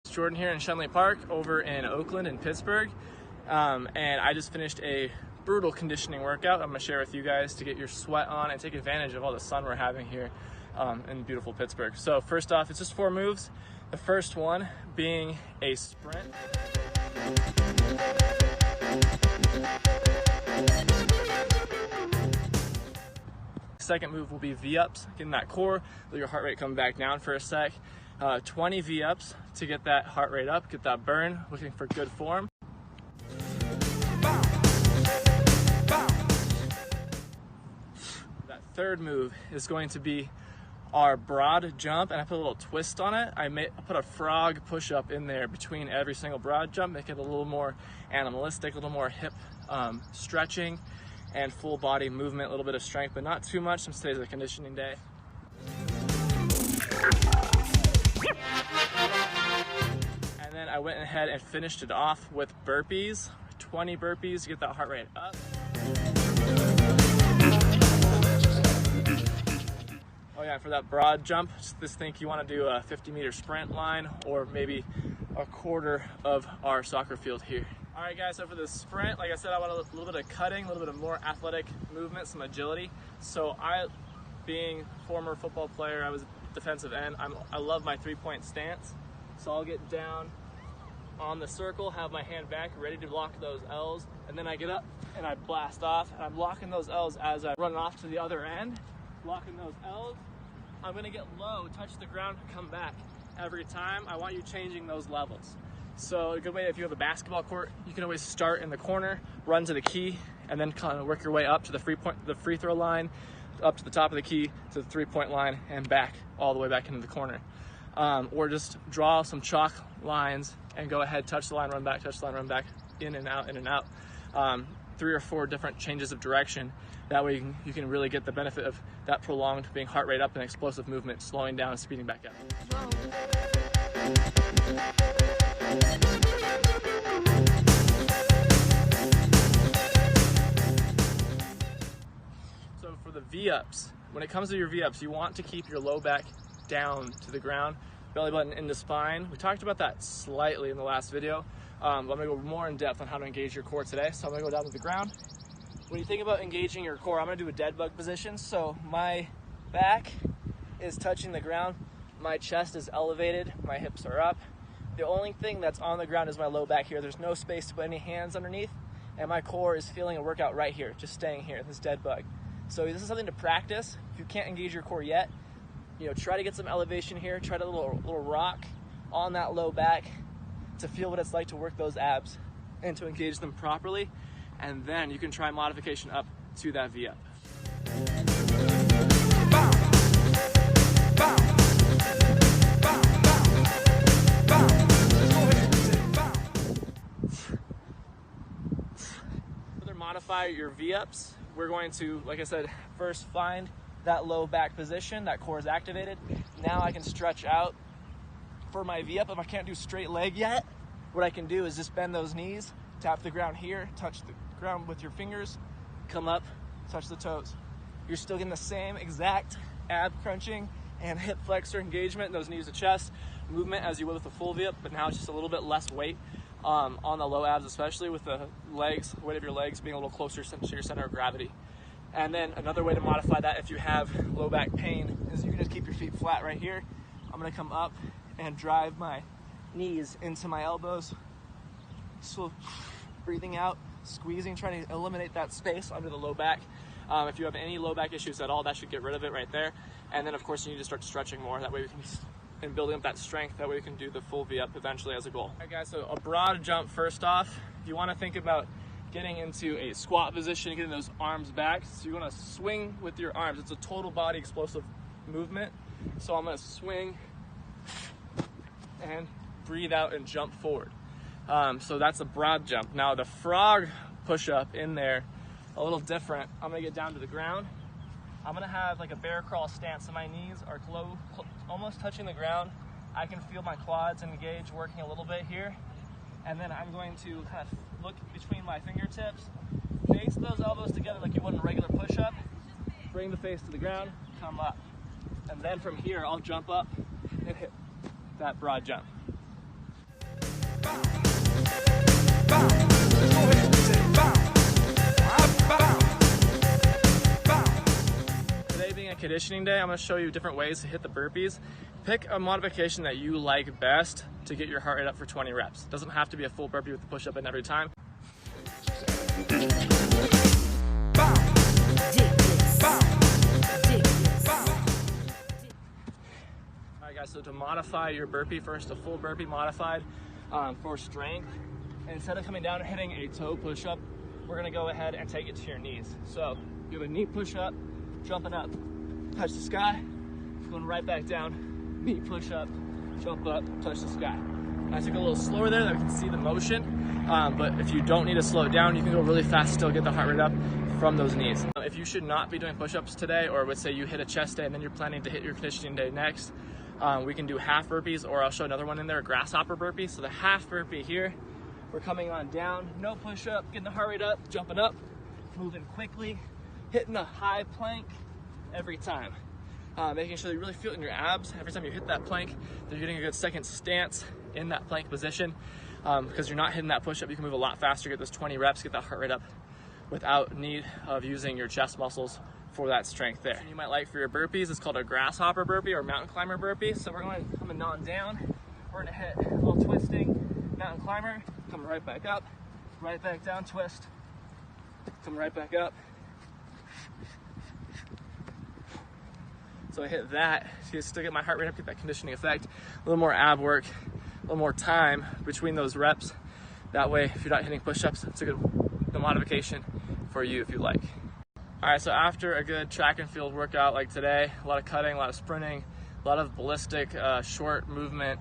Jordan here in Shenley Park over in Oakland and Pittsburgh, and I just finished a brutal conditioning workout I'm going to share with you guys to get your sweat on and take advantage of all the sun we're having here in beautiful Pittsburgh. So first off, it's just 4 moves. The first one being a sprint. Second move will be V-ups, getting that core, let your heart rate come back down for a sec. 20 V-ups to get that heart rate up, get that burn, looking for good form. That third move is going to be our broad jump, and I put a little twist on it. I put a frog push-up in there between every single broad jump, make it a little more animalistic, a little more hip stretching and full body movement, a little bit of strength, but not too much since today's a conditioning day. And then I went ahead and finished it off with burpees, 20 burpees to get that heart rate up. Oh yeah, for that broad jump, just think you want to do a 50-meter sprint line or maybe a quarter of our soccer field here. All right guys, so for the sprint, like I said, I want a little bit of cutting, a little bit of more athletic movement, some agility. So being a former football player, I was defensive end. I love my 3-point stance. So I'll get down on the circle, have my hand back, ready to block those L's, and then I get up and I blast off, and I'm blocking those L's as I run off to the other end, blocking those L's. I'm gonna get low, touch the ground, come back. Every time, I want you changing those levels. So a good way, if you have a basketball court, you can always start in the corner, run to the key, and then kind of work your way up to the free throw line, up to the top of the key, to the 3-point line, and back, all the way back into the corner. Or just draw some chalk lines and go ahead, touch the line, run back, touch the line, run back, in and out, in and out. 3 or 4 different changes of direction. That way you can really get the benefit of that prolonged being heart rate up and explosive movement, slowing down and speeding back up. So for the V-ups, when it comes to your V-ups, you want to keep your low back down to the ground, belly button into spine. We talked about that slightly in the last video, but I'm gonna go more in depth on how to engage your core today. So I'm gonna go down to the ground. When you think about engaging your core, I'm gonna do a dead bug position. So my back is touching the ground, my chest is elevated, my hips are up. The only thing that's on the ground is my low back here. There's no space to put any hands underneath, and my core is feeling a workout right here, just staying here, this dead bug. So this is something to practice. If you can't engage your core yet, try to get some elevation here, try to little rock on that low back to feel what it's like to work those abs and to engage them properly. And then you can try modification up to that V-up. Further modify your V-ups, we're going to, like I said, first find that low back position, that core is activated. Now I can stretch out for my V-up. If I can't do straight leg yet, what I can do is just bend those knees, tap the ground here, touch the ground with your fingers, come up, touch the toes. You're still getting the same exact ab crunching and hip flexor engagement, those knees to chest movement as you would with a full V-up, but now it's just a little bit less weight on the low abs, especially with the legs, weight of your legs being a little closer to your center of gravity. And then another way to modify that if you have low back pain is you can just keep your feet flat right here. I'm gonna come up and drive my knees into my elbows. So breathing out, squeezing, trying to eliminate that space under the low back. If you have any low back issues at all, that should get rid of it right there. And then of course you need to start stretching more. That way we can, and building up that strength, that way we can do the full V-up eventually as a goal. All right guys, so a broad jump first off. You wanna think about getting into a squat position, getting those arms back. So you're gonna swing with your arms. It's a total body explosive movement. So I'm gonna swing and breathe out and jump forward. So that's a broad jump. Now the frog push-up in there, a little different. I'm gonna get down to the ground. I'm gonna have like a bear crawl stance, so my knees are almost touching the ground. I can feel my quads engaged, working a little bit here. And then I'm going to kind of look between my fingertips, face those elbows together like you would in a regular push-up, bring the face to the ground, come up. And then from here, I'll jump up and hit that broad jump. conditioning day, I'm gonna show you different ways to hit the burpees. Pick a modification that you like best to get your heart rate up for 20 reps. It doesn't have to be a full burpee with the push-up in every time. Alright guys, so to modify your burpee, first a full burpee modified for strength. And instead of coming down and hitting a toe push-up, we're gonna go ahead and take it to your knees. So you have a knee push-up, jumping up, touch the sky, going right back down, knee push-up, jump up, touch the sky. I took a little slower there that we can see the motion, but if you don't need to slow it down, you can go really fast, still get the heart rate up from those knees. If you should not be doing push-ups today, or let's say you hit a chest day and then you're planning to hit your conditioning day next, we can do half burpees, or I'll show another one in there, a grasshopper burpee. So the half burpee here, we're coming on down, no push-up, getting the heart rate up, jumping up, moving quickly, hitting a high plank every time. Making sure that you really feel it in your abs. Every time you hit that plank, that you're getting a good second stance in that plank position. Because you're not hitting that push-up, you can move a lot faster, get those 20 reps, get that heart rate up without need of using your chest muscles for that strength there. You might like for your burpees, it's called a grasshopper burpee or mountain climber burpee. So we're going coming on down. We're gonna hit a little twisting mountain climber, come right back up, right back down, twist, come right back up. So I hit that to still get my heart rate up, get that conditioning effect, a little more ab work, a little more time between those reps. That way, if you're not hitting push-ups, it's a good modification for you if you like. All right, so after a good track and field workout like today, a lot of cutting, a lot of sprinting, a lot of ballistic short movement,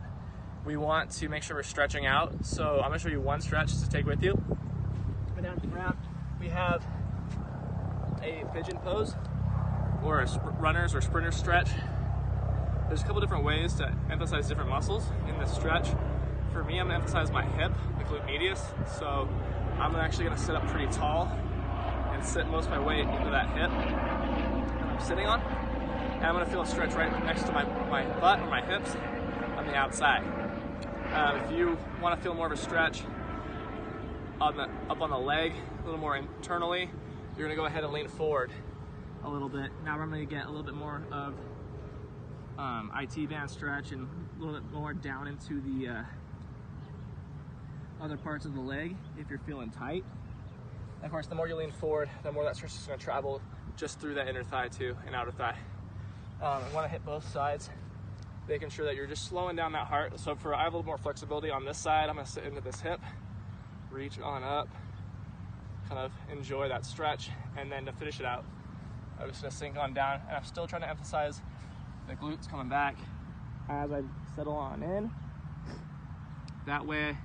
we want to make sure we're stretching out. So I'm gonna show you one stretch to take with you. Go down to the ground. We have a pigeon pose, or a runner's or sprinter stretch. There's a couple different ways to emphasize different muscles in this stretch. For me, I'm gonna emphasize my hip, the glute medius. So I'm actually gonna sit up pretty tall and sit most of my weight into that hip that I'm sitting on. And I'm gonna feel a stretch right next to my butt or my hips on the outside. If you wanna feel more of a stretch up on the leg, a little more internally, you're gonna go ahead and lean forward a little bit. Now we're gonna get a little bit more of IT band stretch and a little bit more down into the other parts of the leg if you're feeling tight. And of course, the more you lean forward, the more that stretch is gonna travel just through that inner thigh too and outer thigh. I wanna hit both sides, making sure that you're just slowing down that heart. So I have a little more flexibility on this side. I'm gonna sit into this hip, reach on up, kind of enjoy that stretch. And then to finish it out, I'm just gonna sink on down, and I'm still trying to emphasize the glutes coming back as I settle on in. That way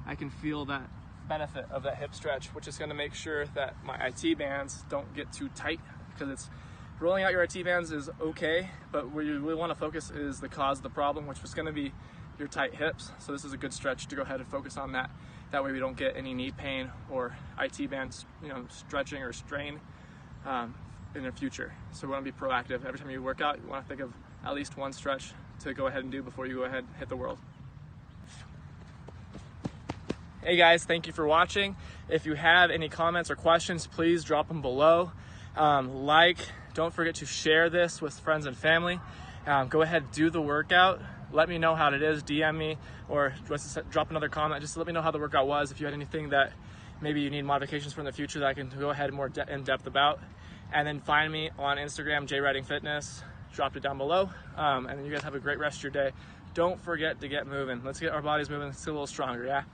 I can feel that benefit of that hip stretch, which is gonna make sure that my IT bands don't get too tight, because it's rolling out your IT bands is okay, but where you really wanna focus is the cause of the problem, which was gonna be your tight hips. So this is a good stretch to go ahead and focus on that. That way we don't get any knee pain or IT bands, stretching or strain in the future. So we want to be proactive. Every time you work out, you want to think of at least one stretch to go ahead and do before you go ahead and hit the world. Hey guys, thank you for watching. If you have any comments or questions, please drop them below. Don't forget to share this with friends and family. Go ahead, do the workout. Let me know how it is, DM me, or drop another comment. Just let me know how the workout was. If you had anything that maybe you need modifications for in the future that I can go ahead and more in depth about. And then find me on Instagram, JRidingFitness. Drop it down below. And then you guys have a great rest of your day. Don't forget to get moving. Let's get our bodies moving. Let's get a little stronger, yeah?